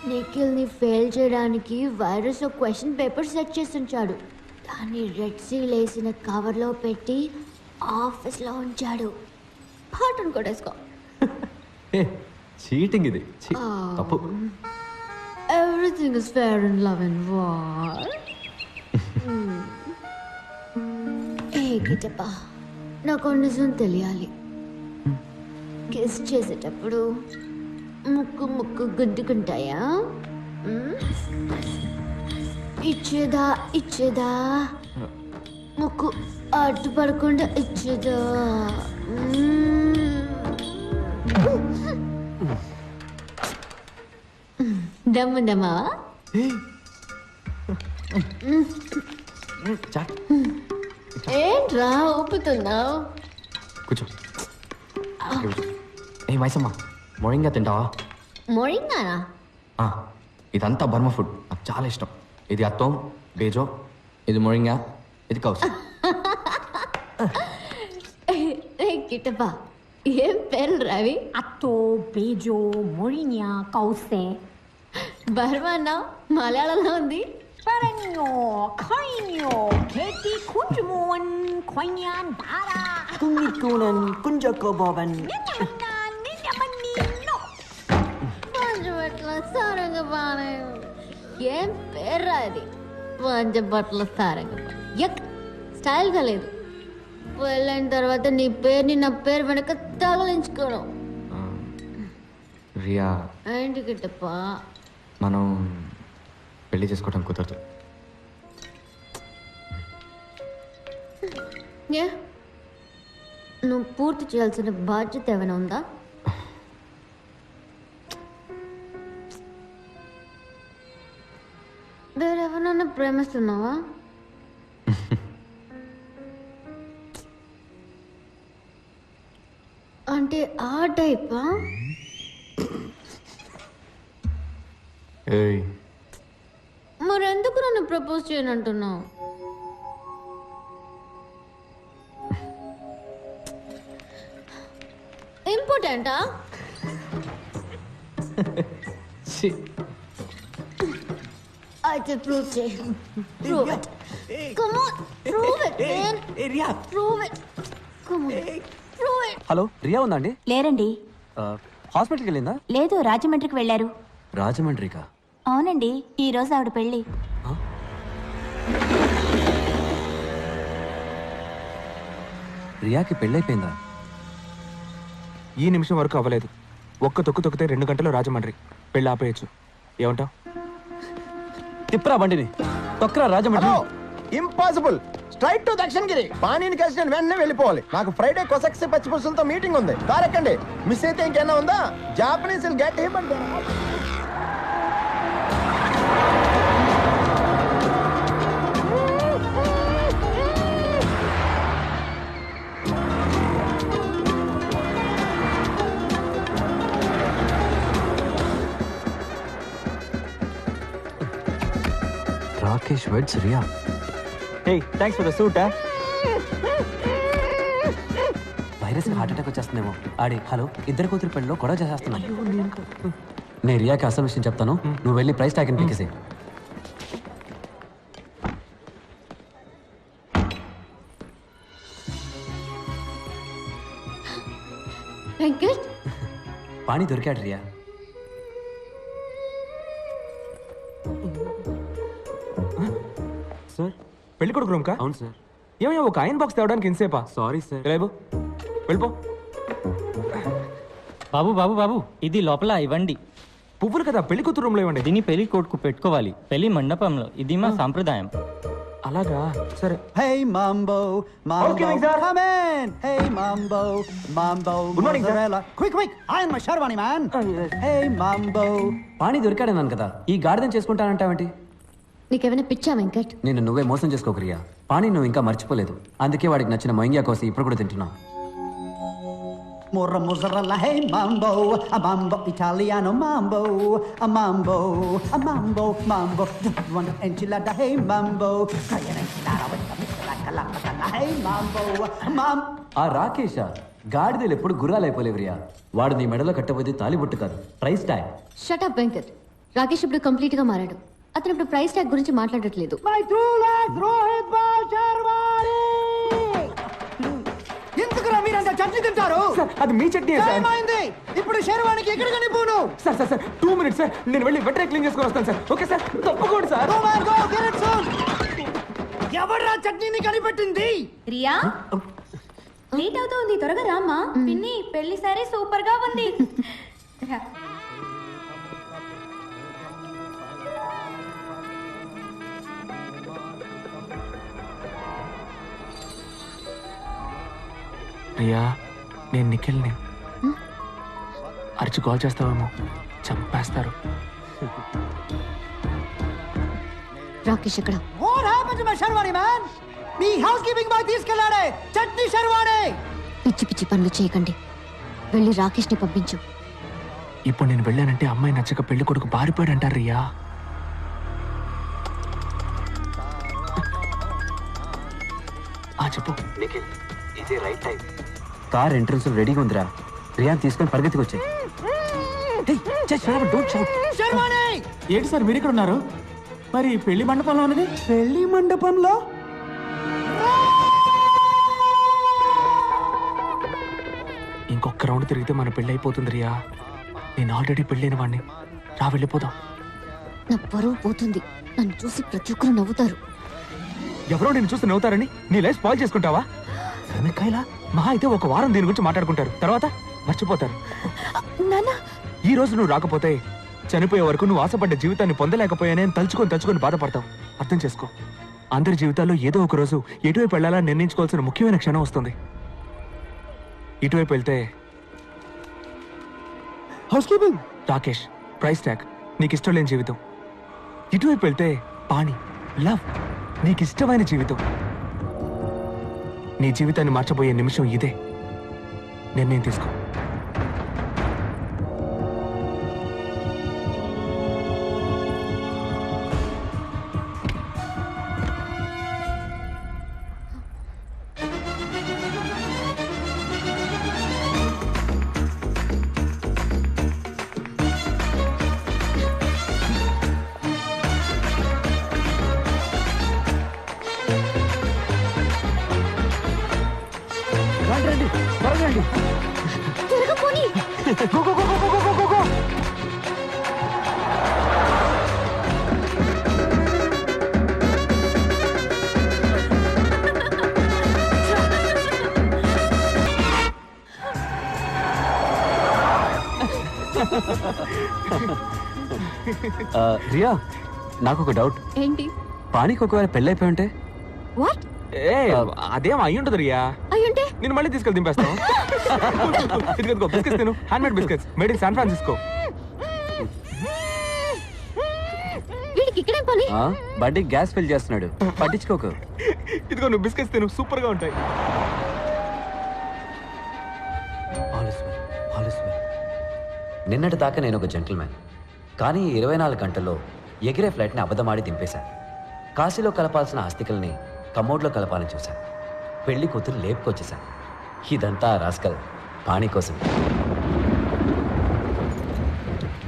నిఖిల్ని fail చేయడానికి virus ఒక question paper set చేసి ఉంచాడు. దాన్ని రెడ్ సీల్ వేసిన కవర్లో పెట్టి ఆఫీస్లో ఉంచాడు. పాటను కొట్టేసుకో. చీటింగ్ ఇది. తప్పు. Everything is fair in love and war. ఏ గిటప్పా, నాకు నిజం తెలియాలి. కిస్ చేసేటప్పుడు ముక్కు ముక్కు గుద్దుకుంటాయా? ఇచ్చేదా ముక్కు అడ్డు పడకుండా ఇచ్చేదా? దమ్ముందమ్మా. ఏంట్రా ఊపుతున్నావు? కూర్చో. ఏ మైసమ్మ, మొరింగా తింటావా? మొరింగానా? ఇదంతా బర్మా ఫుడ్, నాకు చాలా ఇష్టం. ఇది అత్తం, బేజో, ఇది మొరింగా, ఇది కౌస్. కిటపా, ఏం పేర్లు రావి? అత్తో, బేజో, మొరింగా, కౌసే. బర్మా అన్నావు, మలయాళంలో ఉంది. Perenyo, Kainyo, Keti Kunjumon, Koinyan, Dara. Kungikunan, Kunjakoboban. Ninyamanino. Panchabatla Sarangapani. ఏం పేర్రా అది? పంచబట్ల సారంగపాణి. యక్, స్టైల్గా లేదు. వెళ్ళిన తర్వాత నీ పేరుని నా పేరు వెనక తగిలించుకోను. రియా, ఏంటి గిట్టప్పా? మనం పెళ్లి చేసుకోవడం కుదరదు. నువ్వు పూర్తి చేయాల్సిన బాధ్యత ఏమైనా ఉందా? వేరెవరన్నా ప్రేమిస్తున్నావా? అంటే ఆ టైపా? మరెందుకు నన్ను ప్రపోజ్ చేయనంటున్నావు? ఇంపార్టెంటా? అయితే ప్రూవ్ చేయి. Prove it. Come on, prove it man. Riya, prove it. Come on, prove it. Hello, Riya ఉందా అండి? లేరండి. హాస్పిటల్కి వెళ్ళిందా? లేదు, రాజమండ్రికి వెళ్ళారు. రాజమండ్రికా? అవునండి, ఈ రోజు ఆవిడ పెళ్లి. రియాకి పెళ్ళైపోయిందా? ఈ నిమిషం వరకు అవ్వలేదు. ఒక్క తొక్కు తొక్కితే 2 గంటలు రాజమండ్రి. పెళ్ళి ఆపేయచ్చు. ఏమంటావు? తిప్పరా బండిని, తొక్కరా Rajahmundry. Impossible. Straight to Dakshinagiri. పానీని కలిసి నేను వెంటనే వెళ్ళిపోవాలి. నాకు ఫ్రైడే కొసక్సి పచ్చిపులుసులతో మీటింగ్ ఉంది. దారెక్కండి. మిస్ అయితే ఇంకేనా ఉందా? Japanese will get him. Rakesh weds Riya. Hey, thanks for the suit, eh? Virus heart attack వచ్చేస్తుందేమో. ఆడి హలో, ఇద్దరు కూతురు పెళ్ళిలో గొడవ చేసేస్తున్నాను. నేను రియాకి అసలు విషయం చెప్తాను, నువ్వు వెళ్ళి ప్రైస్ ట్యాగ్ పీకేసి. వెంకట్, పాణి దొరికాడు రియా. సార్, పెళ్లి కొడుకు రూమ్ కా? అవును సార్. ఏమయ్యా, ఒక ఐరన్ బాక్స్ తేవడానికి ఇంతసేపా? Sorry sir. రేపు వెళ్ళిపో. బాబు బాబు బాబు, ఇది లోపల ఇవ్వండి. పువ్వులు కదా, పెళ్లి కూతురు రూమ్ లో ఇవ్వండి. దీన్ని పెళ్లి కొడుకు పెట్టుకోవాలి, పెళ్లి మండపంలో. ఇది మా సాంప్రదాయం. అలాగా, సరే. Hey Mambo, Mambo, Okay, sir. come in. Hey Mambo, Mambo, Good morning, sir. mozzarella. Quick, iron my Sherwani, man. Hey Mambo. పాణి దొరికాడన్నాను కదా, ఈ గాడిదం చేసుకుంటానంటావేంటి? నీకేమైనా పిచ్చా వెంకట్? నిన్ను నువ్వే మోసం చేసుకోకు రియా. పాణి నువ్వు ఇంకా మర్చిపోలేదు, అందుకే వాడికి నచ్చిన మొయింగ్యా కోసి ఇప్పుడు కూడా తింటున్నావు. More mozzarella, hey Mambo, a Mambo Italiano, Mambo, a Mambo, a Mambo, Mambo. Don't you want an enchilada, hey Mambo? Try an enchilada with the mix like a lampadana, hey Mambo, ఆ రాకేష గాడిదలు ఎప్పుడు గుర్రాలు అయిపోలేవు రియా. వాడు నీ మెడలో కట్టబోతే తాలిబొట్టు కాదు, price tag. Shut up Venkat. Rakesh ఇప్పుడు కంప్లీట్ గా మారాడు. అతను ఇప్పుడు ప్రైస్ ట్యాగ్ గురించి మాట్లాడట్లేదు. ఎందుకురా మీరంతా చట్నీ తింటారు? అది మీ చట్నీ సార్. ఏమైంది? ఇప్పుడు శర్వానికి ఎక్కడికని పోను? Sir sir sir 2 minutes sir, నేను వెళ్ళి వెంటనే క్లీన్ చేసుకొని వస్తాను సార్. ఓకే సార్, తప్పకుండా సార్. ఎవడ్రా చట్నీని కనిపెట్టింది? రియా లేట్ అవుతుంది, త్వరగా రామ్మా. పిన్ని పెళ్లి సారీ సూపర్ గా ఉంది. రియా, నేను నిఖిల్ని. అరిచి కాల్ చేస్తావేమో, చంపేస్తారు. రాకేష్ ఎక్కడ? What happened to my Sharwani, man? మీ హౌస్ కీపింగ్ బాయ్ తీసుకెళ్ళాడే చట్నీ శర్వాణి. పిచ్చి పిచ్చి పనులు చేయకండి. వెళ్ళి రాకేష్ ని పంపించు. ఇప్పుడు నేను వెళ్ళానంటే అమ్మాయి నచ్చక పెళ్లి కొడుకు బారిపోయాడు అంటారు రియా. చెప్పు. ఇదే రైట్ టైం. కార్ ఎంట్రన్స్ రెడీగా ఉందిరా. రియాన్ తీసుకొని పరిగెత్తికి వచ్చాయి. శర్వాణి ఏంటి సార్ మీరు ఇక్కడ ఉన్నారు? మరి పెళ్లి మండపంలో ఉన్నది? పెళ్లి మండపంలో ఇంకొక రౌండ్ తిరిగితే మన పెళ్లి అయిపోతుంది రియా. నేను ఆల్రెడీ పెళ్ళైన వాడిని. రా వెళ్ళిపోదాం. నా పరువు పోతుంది. నన్ను చూసి ప్రతి ఒక్కరు నవ్వుతారు. ఎవరో నేను చూసి నవ్వుతారని నీ లైఫ్ స్పాయిల్ చేసుకుంటావా? వెనకాయలా మహా అయితే ఒక వారం దీని గురించి మాట్లాడుకుంటారు, తర్వాత మర్చిపోతారు. ఈ రోజు నువ్వు రాకపోతే చనిపోయే వరకు నువ్వు ఆశపడ్డ జీవితాన్ని పొందలేకపోయానే అని తలుచుకొని బాధపడతావు. అర్థం చేసుకో. అందరి జీవితాల్లో ఏదో ఒక రోజు ఎటువైపు వెళ్ళాలని నిర్ణయించుకోవాల్సిన ముఖ్యమైన క్షణం వస్తుంది. ఇటువైపు వెళ్తే house keeping, Rakesh, price tag, నీకు ఇష్టం లేని జీవితం. ఇటువైపు వెళ్తే పాణి, లవ్, నీకు ఇష్టమైన జీవితం. నీ జీవితాన్ని మార్చబోయే నిమిషం ఇదే. నిర్ణయం తీసుకో. రియా, నాకు ఒక డౌట్. ఏంటి? పానీకి ఒకవేళ పెళ్ళైపోయి ఉంటే? వాట్? అదేం అయ్యి ఉంటుంది రియా. అయ్యుంటే నేను మళ్ళీ తీసుకెళ్ళి దింపేస్తాను. ఇదిగో బిస్కెట్స్ తిను, handmade biscuits made in San Francisco. వీడికి ఇక్కడేం పని? బండి గ్యాస్ ఫిల్ చేస్తున్నాడు, పట్టించుకోకు. ఇదిగో నువ్వు బిస్కెట్స్ తిను, సూపర్ గా ఉంటాయి. నిన్నటి దాకా నేను ఒక జెంటిల్మ్యాన్, కానీ 24 గంటల్లో ఎగిరే ఫ్లైట్ని అబద్ధమాడి దింపేశాను. కాశీలో కలపాల్సిన ఆస్తికల్ని కమోడ్లో కలపాలని చూశాను. పెళ్లి కూతురు లేపుకొచ్చేశాను. ఇదంతా రాస్కల్ పాణి కోసం.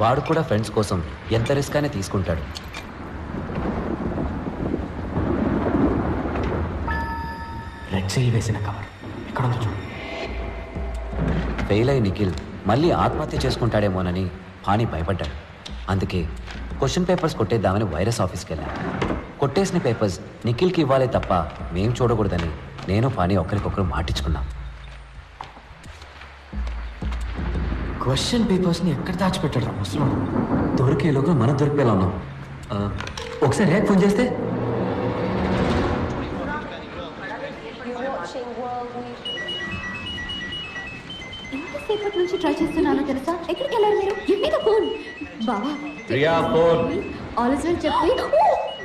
వాడు కూడా ఫ్రెండ్స్ కోసం ఎంత రిస్క్ అయినా తీసుకుంటాడు. రెడ్ సీల్ వేసిన కవర్ ఎక్కడ ఉందో చూడు. ఫెయిల్ అయి నిఖిల్ మళ్ళీ ఆత్మహత్య చేసుకుంటాడేమోనని పాణి భయపడ్డాడు. అందుకే క్వశ్చన్ పేపర్స్ కొట్టేద్దామని వైరస్ ఆఫీస్కి వెళ్ళాను. కొట్టేసిన పేపర్స్ నిఖిల్కి ఇవ్వాలే తప్ప మేం చూడకూడదని నేను పాణి ఒకరికొకరు మాటించుకున్నాం. క్వశ్చన్ పేపర్స్ని ఎక్కడ దాచిపెట్టాడు ముసలు? దొరికేలోగా మనం దొరికేలా ఉన్నాం. ఒకసారి ర్యాక్ ఫోన్ చేస్తే ఎంతసేపటి నుంచి ట్రై చేస్తున్నానో తెలుసా? ఎక్కడికి వెళ్ళారు మీరు? ఇవ్వి ద ఫోన్. బావా రియా ఫోన్. ఆలస్యం చెప్పి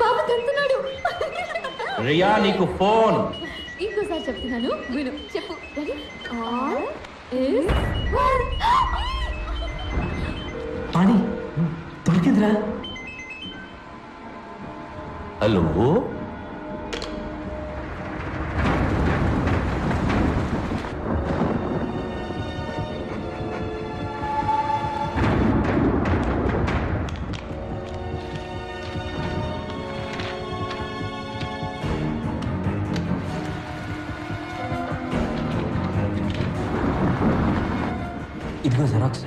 బాబా తంతున్నాడు. రియా నీకు ఫోన్. ఇంకోసారి చెప్తున్నాను విను. చెప్పు. All is well. పాణి దొరికిందిరా. హలో ఇదిగో జెరాక్స్.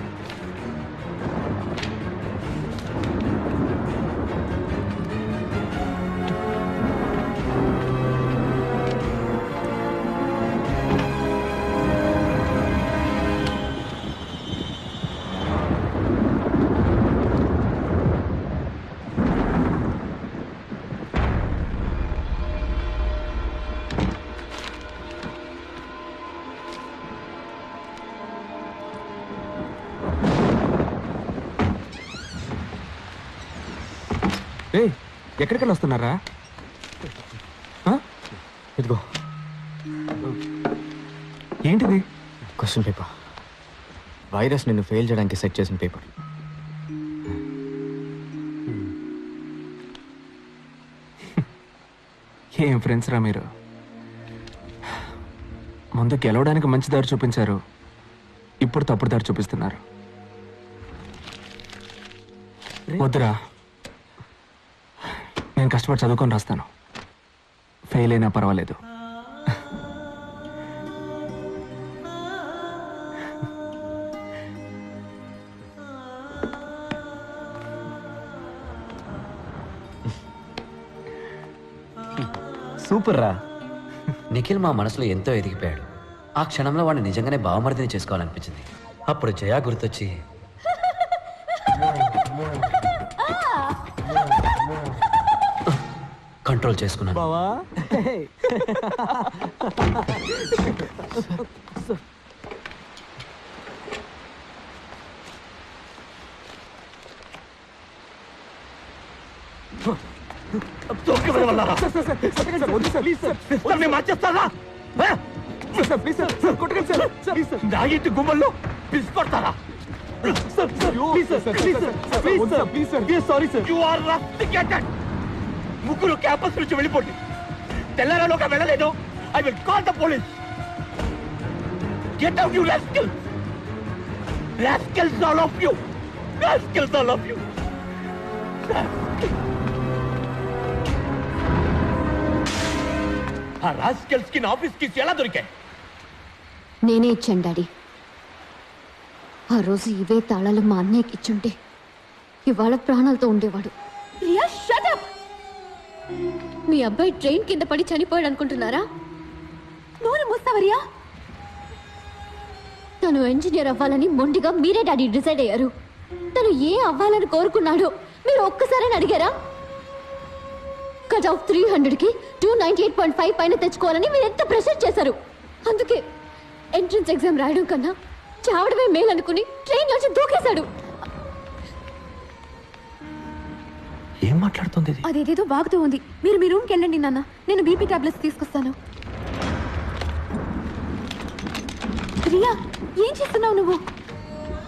ఎక్కడికైనా వస్తున్నారా? ఇదిగో ఏంటిది? Question paper. వైరస్ నిన్ను ఫెయిల్ చేయడానికి సెట్ చేసిన పేపర్. ఏం ఫ్రెండ్స్ రా మీరు. ముందు గెలవడానికి మంచి దారి చూపించారు, ఇప్పుడు తప్పుడు దారి చూపిస్తున్నారు. వద్దురా, నేను కష్టపడి చదువుకొని రాస్తాను. ఫెయిల్ అయినా పర్వాలేదు. సూపర్ రా. నిఖిల్ మా మనసులో ఎంతో ఎదిగిపోయాడు. ఆ క్షణంలో వాడిని నిజంగానే బావమరిదిని చేసుకోవాలనిపించింది. అప్పుడు జయా గుర్తొచ్చి కంట్రోల్ చేసుకున్నాను. ఇంటి గుమ్మల్లో పిలుచుకొడతారా? ముగ్గురు క్యాంపస్ నుంచి వెళ్ళిపోండి. తెల్లారలోగా వెళ్ళలేదు. I will call the police. Get out you rascals. Rascals all of you. Rascals all of you. ఆ రాస్కల్స్ కి నా ఆఫీస్ కి ఎలా దొరికాయి? నేనే ఇచ్చాను డాడీ. ఆ రోజు ఇవే తాళాలు మా అన్నయ్యకి ఇచ్చుంటే ఇవాళ ప్రాణాలతో ఉండేవాడు. Riya shut up. మీ అబ్బాయి ట్రైన్ కింద పడి చనిపోయాడు అనుకుంటున్నారా? నోరు మూస్తావా రియా? తను ఇంజనీర్ అవ్వాలని మొండిగా మీరే డాడీ డిసైడ్ అయ్యారు. తను ఏ అవ్వాలని కోరుకున్నాడో మీరు ఒక్కసారి అడిగారా? కట్ ఆఫ్ 300కి 298.5 పైన తెచ్చుకోవాలని మీరు ఎంత ప్రెషర్ చేశారు. అందుకే ఎంట్రన్స్ ఎగ్జామ్ రాయడం కన్నా చావడమే మేలనుకుని ట్రైన్ నుంచి దూకేశాడు. ఏం మాట్లాడుతుంది? అదేదేదో బాగుతూ ఉంది. మీరు మీ రూమ్కి వెళ్ళండి నాన్న, నేను బీపీ టాబ్లెట్స్ తీసుకొస్తాను. రియా, ఏం చేస్తున్నావు నువ్వు?